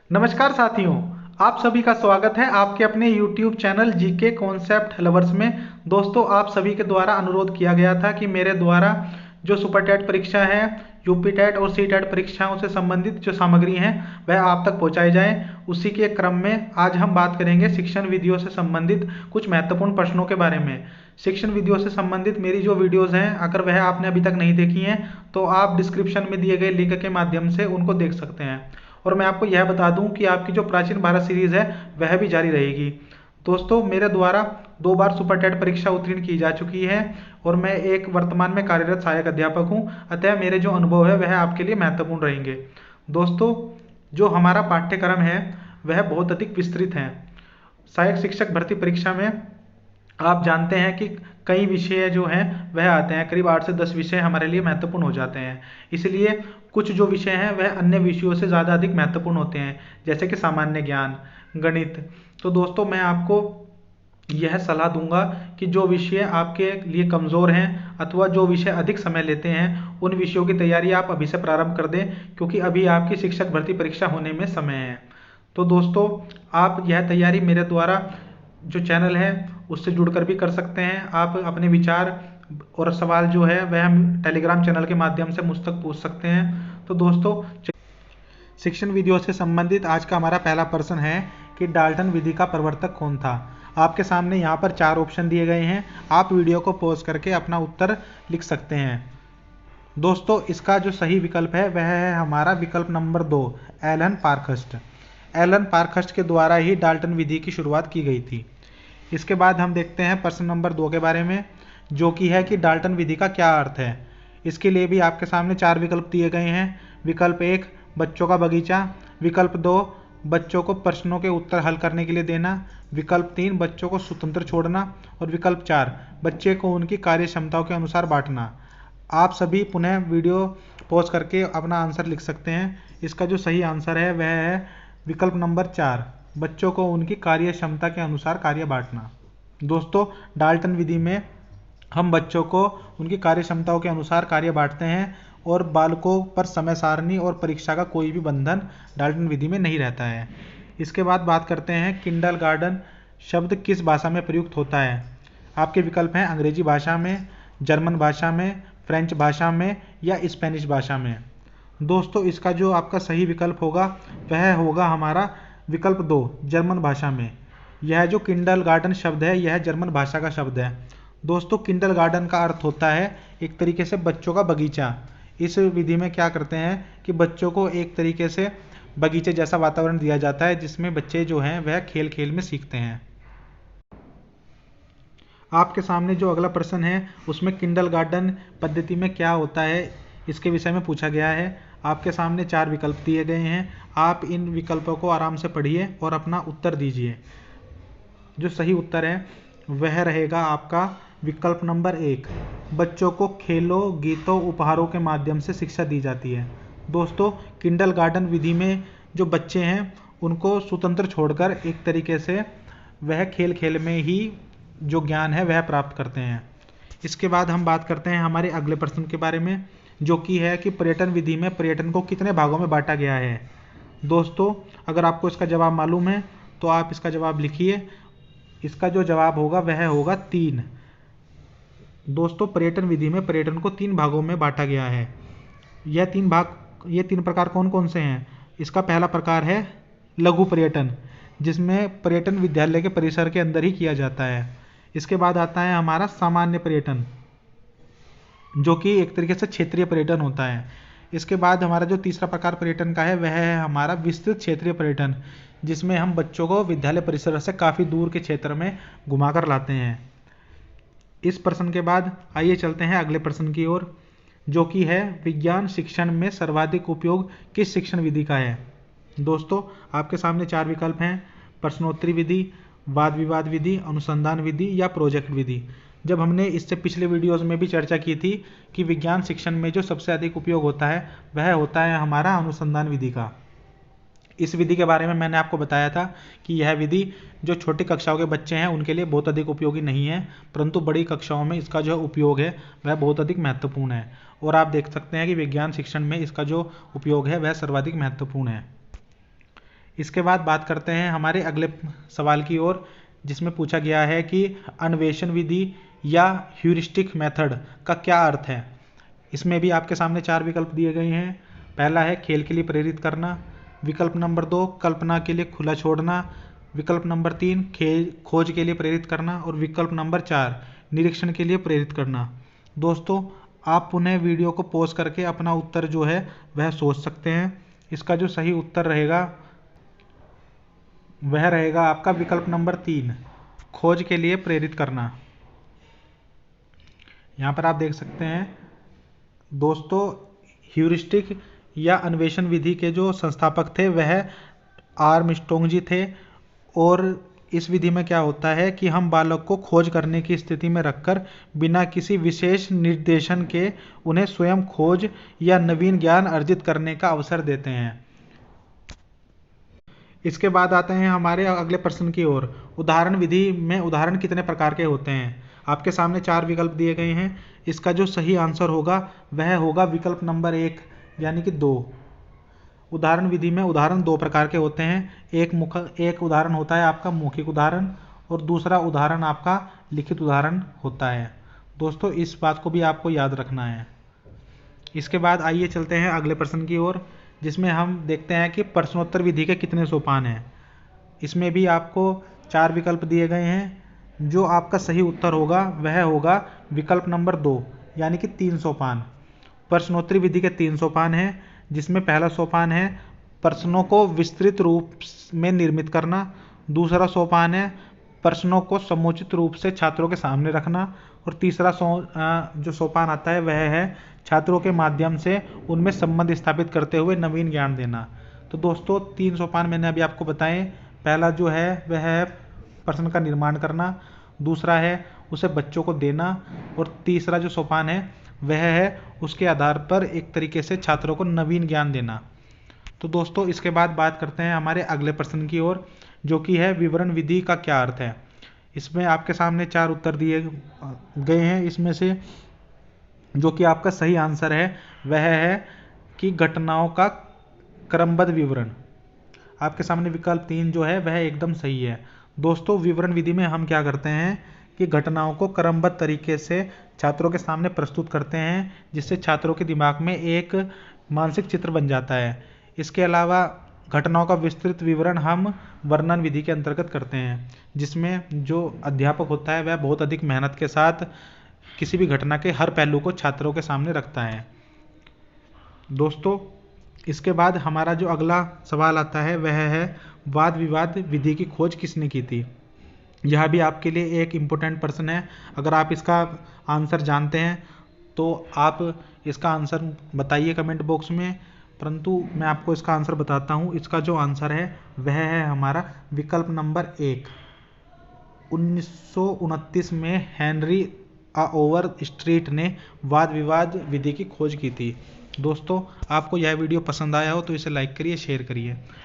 नमस्कार साथियों, आप सभी का स्वागत है आपके अपने YouTube channel GK concept lovers में। दोस्तों, आप सभी के द्वारा अनुरोध किया गया था कि मेरे द्वारा जो सुपर टेट परीक्षा है, यूपी टेट और सी टेट परीक्षाओं से संबंधित जो सामग्री है वह आप तक पहुंचाई जाए। उसी के क्रम में आज हम बात करेंगे शिक्षण विधियों से संबंधित कुछ महत्वपूर्ण प्रश्नों के बारे में। शिक्षण विधियों से संबंधित मेरी जो वीडियोज़ हैं, अगर वह आपने अभी तक नहीं देखी हैं तो आप डिस्क्रिप्शन में दिए गए लिंक के माध्यम से उनको देख सकते हैं। और मैं आपको यह बता दूं कि आपकी जो प्राचीन भारत सीरीज है वह भी जारी रहेगी। दोस्तों, मेरे द्वारा 2 बार सुपर टेट परीक्षा उत्तीर्ण की जा चुकी है और मैं एक वर्तमान में कार्यरत सहायक अध्यापक हूं, अतः मेरे जो अनुभव है वह आपके लिए महत्वपूर्ण रहेंगे। दोस्तों, जो हमारा पाठ्यक्रम है वह बहुत अधिक विस्तृत है। सहायक शिक्षक भर्ती परीक्षा में आप जानते हैं कि कई विषय जो हैं वह आते हैं, करीब 8 से 10 विषय हमारे लिए महत्वपूर्ण हो जाते हैं। इसलिए कुछ जो विषय हैं वह अन्य विषयों से ज़्यादा अधिक महत्वपूर्ण होते हैं, जैसे कि सामान्य ज्ञान, गणित। तो दोस्तों, मैं आपको यह सलाह दूंगा कि जो विषय आपके लिए कमज़ोर हैं अथवा जो विषय अधिक समय लेते हैं उन विषयों की तैयारी आप अभी से प्रारंभ कर दें, क्योंकि अभी आपकी शिक्षक भर्ती परीक्षा होने में समय है। तो दोस्तों, आप यह तैयारी मेरे द्वारा जो चैनल है उससे जुड़कर भी कर सकते हैं। आप अपने विचार और सवाल जो है वह हम टेलीग्राम चैनल के माध्यम से मुझ तक पूछ सकते हैं। तो दोस्तों, शिक्षण विधियों से संबंधित आज का हमारा पहला प्रश्न है कि डाल्टन विधि का प्रवर्तक कौन था। आपके सामने यहाँ पर 4 ऑप्शन दिए गए हैं, आप वीडियो को पॉज करके अपना उत्तर लिख सकते हैं। दोस्तों, इसका जो सही विकल्प है वह है हमारा विकल्प नंबर 2, एलन पारखस्ट। एलन पारखस्ट के द्वारा ही डाल्टन विधि की शुरुआत की गई थी। इसके बाद हम देखते हैं प्रश्न नंबर 2 के बारे में, जो कि है कि डाल्टन विधि का क्या अर्थ है। इसके लिए भी आपके सामने 4 विकल्प दिए गए हैं। विकल्प 1, बच्चों का बगीचा। विकल्प 2, बच्चों को प्रश्नों के उत्तर हल करने के लिए देना। विकल्प 3, बच्चों को स्वतंत्र छोड़ना। और विकल्प 4, बच्चे को उनकी कार्य क्षमताओं के अनुसार बांटना। आप सभी पुनः वीडियो पॉज करके अपना आंसर लिख सकते हैं। इसका जो सही आंसर है वह है विकल्प नंबर 4, बच्चों को उनकी कार्य क्षमता के अनुसार कार्य बांटना। दोस्तों, डाल्टन विधि में हम बच्चों को उनकी कार्य क्षमताओं के अनुसार कार्य बांटते हैं और बालकों पर समय सारणी और परीक्षा का कोई भी बंधन डाल्टन विधि में नहीं रहता है। इसके बाद बात करते हैं किंडरगार्टन शब्द किस भाषा में प्रयुक्त होता है। आपके विकल्प हैं अंग्रेजी भाषा में, जर्मन भाषा में, फ्रेंच भाषा में या स्पेनिश भाषा में। दोस्तों, इसका जो आपका सही विकल्प होगा वह होगा हमारा विकल्प 2, जर्मन भाषा में। यह जो किंडरगार्टन शब्द है यह जर्मन भाषा का शब्द है। दोस्तों, किंडरगार्टन का अर्थ होता है एक तरीके से बच्चों का बगीचा। इस विधि में क्या करते हैं कि बच्चों को एक तरीके से बगीचे जैसा वातावरण दिया जाता है जिसमें बच्चे जो हैं वह खेल खेल में सीखते हैं। आपके सामने जो अगला प्रश्न है उसमें किंडरगार्टन पद्धति में क्या होता है इसके विषय में पूछा गया है। आपके सामने 4 विकल्प दिए गए हैं, आप इन विकल्पों को आराम से पढ़िए और अपना उत्तर दीजिए। जो सही उत्तर है वह रहेगा आपका विकल्प नंबर 1, बच्चों को खेलों, गीतों, उपहारों के माध्यम से शिक्षा दी जाती है। दोस्तों, किंडरगार्टन विधि में जो बच्चे हैं उनको स्वतंत्र छोड़कर एक तरीके से वह खेल खेल में ही जो ज्ञान है वह प्राप्त करते हैं। इसके बाद हम बात करते हैं हमारे अगले प्रश्न के बारे में, जो कि है कि पर्यटन विधि में पर्यटन को कितने भागों में बांटा गया है। दोस्तों, अगर आपको इसका जवाब मालूम है तो आप इसका जवाब लिखिए। इसका जो जवाब होगा वह होगा 3। दोस्तों, पर्यटन विधि में पर्यटन को 3 भागों में बांटा गया है। ये 3 प्रकार कौन कौन से हैं। इसका पहला प्रकार है लघु पर्यटन, जिसमें पर्यटन विद्यालय के परिसर के अंदर ही किया जाता है। इसके बाद आता है हमारा सामान्य पर्यटन, जो कि एक तरीके से क्षेत्रीय पर्यटन होता है। इसके बाद हमारा जो तीसरा प्रकार पर्यटन का है वह है हमारा विस्तृत क्षेत्रीय पर्यटन, जिसमें हम बच्चों को विद्यालय परिसर से काफ़ी दूर के क्षेत्र में घुमाकर लाते हैं। इस प्रश्न के बाद आइए चलते हैं अगले प्रश्न की ओर, जो कि है विज्ञान शिक्षण में सर्वाधिक उपयोग किस शिक्षण विधि का है। दोस्तों, आपके सामने 4 विकल्प हैं, प्रश्नोत्तरी विधि, वाद विवाद विधि, अनुसंधान विधि या प्रोजेक्ट विधि। जब हमने इससे पिछले वीडियोस में भी चर्चा की थी कि विज्ञान शिक्षण में जो सबसे अधिक उपयोग होता है वह होता है हमारा अनुसंधान विधि का। इस विधि के बारे में मैंने आपको बताया था कि यह विधि जो छोटी कक्षाओं के बच्चे हैं उनके लिए बहुत अधिक उपयोगी नहीं है, परंतु बड़ी कक्षाओं में इसका जो उपयोग है वह बहुत अधिक महत्वपूर्ण है। और आप देख सकते हैं कि विज्ञान शिक्षण में इसका जो उपयोग है वह सर्वाधिक महत्वपूर्ण है। इसके बाद बात करते हैं हमारे अगले सवाल की ओर, जिसमें पूछा गया है कि अन्वेषण विधि या ह्यूरिस्टिक मेथड का क्या अर्थ है। इसमें भी आपके सामने 4 विकल्प दिए गए हैं। पहला है खेल के लिए प्रेरित करना, विकल्प नंबर 2 कल्पना के लिए खुला छोड़ना, विकल्प नंबर 3 खोज के लिए प्रेरित करना और विकल्प नंबर 4 निरीक्षण के लिए प्रेरित करना। दोस्तों, आप पुनः वीडियो को पॉज करके अपना उत्तर जो है वह सोच सकते हैं। इसका जो सही उत्तर रहेगा वह रहेगा आपका विकल्प नंबर 3 खोज के लिए प्रेरित करना। यहाँ पर आप देख सकते हैं दोस्तों, ह्यूरिस्टिक या अन्वेषण विधि के जो संस्थापक थे वह आर्मस्ट्रॉन्ग जी थे। और इस विधि में क्या होता है कि हम बालक को खोज करने की स्थिति में रखकर बिना किसी विशेष निर्देशन के उन्हें स्वयं खोज या नवीन ज्ञान अर्जित करने का अवसर देते हैं। इसके बाद आते हैं हमारे अगले प्रश्न की ओर। उदाहरण विधि में उदाहरण कितने प्रकार के होते हैं। आपके सामने 4 विकल्प दिए गए हैं। इसका जो सही आंसर होगा वह होगा विकल्प नंबर 1 यानी कि 2। उदाहरण विधि में उदाहरण 2 प्रकार के होते हैं। एक उदाहरण होता है आपका मौखिक उदाहरण और दूसरा उदाहरण आपका लिखित उदाहरण होता है। दोस्तों, इस बात को भी आपको याद रखना है। इसके बाद आइए चलते हैं अगले प्रश्न की ओर, जिसमें हम देखते हैं कि प्रश्नोत्तर विधि के कितने सोपान हैं। इसमें भी आपको 4 विकल्प दिए गए हैं। जो आपका सही उत्तर होगा वह होगा विकल्प नंबर 2 यानी कि 3 सोपान। प्रश्नोत्तरी विधि के 3 सोपान हैं, जिसमें पहला सोपान है प्रश्नों को विस्तृत रूप में निर्मित करना, दूसरा सोपान है प्रश्नों को समुचित रूप से छात्रों के सामने रखना और तीसरा जो सोपान आता है वह है छात्रों के माध्यम से उनमें संबंध स्थापित करते हुए नवीन ज्ञान देना। तो दोस्तों, 3 सोपान मैंने अभी आपको बताए। पहला जो है वह है प्रश्न का निर्माण करना, दूसरा है उसे बच्चों को देना और तीसरा जो सोपान है वह है उसके आधार पर एक तरीके से छात्रों को नवीन ज्ञान देना। तो दोस्तों, इसके बाद बात करते हैं हमारे अगले प्रश्न की ओर, जो कि है विवरण विधि का क्या अर्थ है। इसमें आपके सामने 4 उत्तर दिए गए हैं। इसमें से जो कि आपका सही आंसर है वह है कि घटनाओं का क्रमबद्ध विवरण। आपके सामने विकल्प 3 जो है वह एकदम सही है। दोस्तों, विवरण विधि में हम क्या करते हैं कि घटनाओं को क्रमबद्ध तरीके से छात्रों के सामने प्रस्तुत करते हैं, जिससे छात्रों के दिमाग में एक मानसिक चित्र बन जाता है। इसके अलावा घटनाओं का विस्तृत विवरण हम वर्णन विधि के अंतर्गत करते हैं, जिसमें जो अध्यापक होता है वह बहुत अधिक मेहनत के साथ किसी भी घटना के हर पहलू को छात्रों के सामने रखता है। दोस्तों, इसके बाद हमारा जो अगला सवाल आता है वह है वाद विवाद विधि की खोज किसने की थी। यह भी आपके लिए एक इम्पोर्टेंट प्रश्न है। अगर आप इसका आंसर जानते हैं तो आप इसका आंसर बताइए कमेंट बॉक्स में, परंतु मैं आपको इसका आंसर बताता हूँ। इसका जो आंसर है वह है हमारा विकल्प नंबर 1। 1929 में हेनरी ओवर स्ट्रीट ने वाद विवाद विधि की खोज की थी। दोस्तों, आपको यह वीडियो पसंद आया हो तो इसे लाइक करिए, शेयर करिए।